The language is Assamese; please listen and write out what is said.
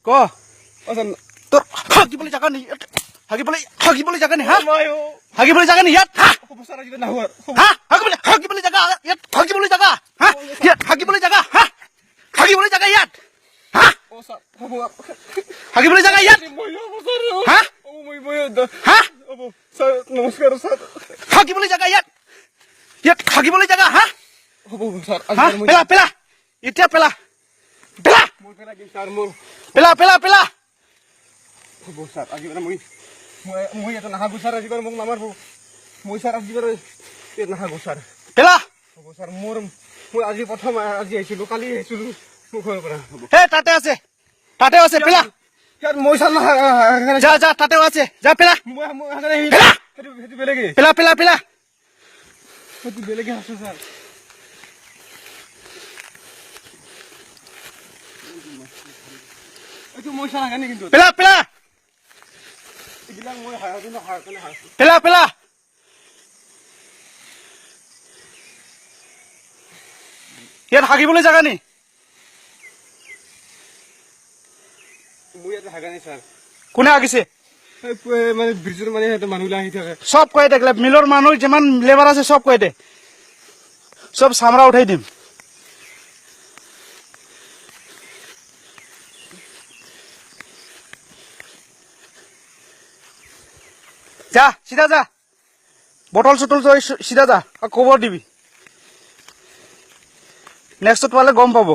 ক তোৰ হাগিবলৈ জাগা নেকি হাগিবলৈ জাগা নেকি হা হাগিবলৈ জাগা নেকি ইয়াত হাগিবলৈ জাগা ইয়াত হাগিবলৈ জাগা হা ইয়াত হাগিবলৈ জাগা হা হাগিবলৈ জাগা ইয়াত হা হাগিবলৈ জাগা ইয়াত হা হা নমস্কাৰ ছাৰ হাগিবলৈ জাগা ইয়াত হাগিবলৈ জাগা হা পেলা পেলা এতিয়া পেলা পেলা পেলা পেলা পেলা হ'ব ছাৰ আজি মই এটা নাহাগো ছাৰ আজি মোক নামাৰব মই ছাৰ আজি নাহাগো ছাৰ পেলা হ'ব ছাৰ মই আজি প্ৰথম আজি আহিছিলোঁ কালি আহিছিলোঁ মোৰ ঘৰৰ পৰা হে তাতে আছে পেলা মই ছাৰ যা যা তাতেও আছে যা পেলা সেইটো বেলেগে পেলা পেলা পেলা সেইটো বেলেগে আছে ছাৰ এইটো মই ছাৰ হাগানি কিন্তু পেলা পেলা এইবিলাক মই হাগানি পেলা পেলা ইয়াত হাগিবলৈ জাগা নি মই ইয়াতে হাগানি ছাৰ কোনে হাগিছে মানে ব্ৰিজৰ মানে সিহঁতে মানুহবিলাক আহি থাকে সব কৈ দে মিলৰ মানুহ যিমান লেবাৰ আছে সব কৈ দে সব চামৰা উঠাই দিম যা চিধা যা বটল চটল তই চিধা যা খবৰ দিবি নেক্সটত পালে গম পাব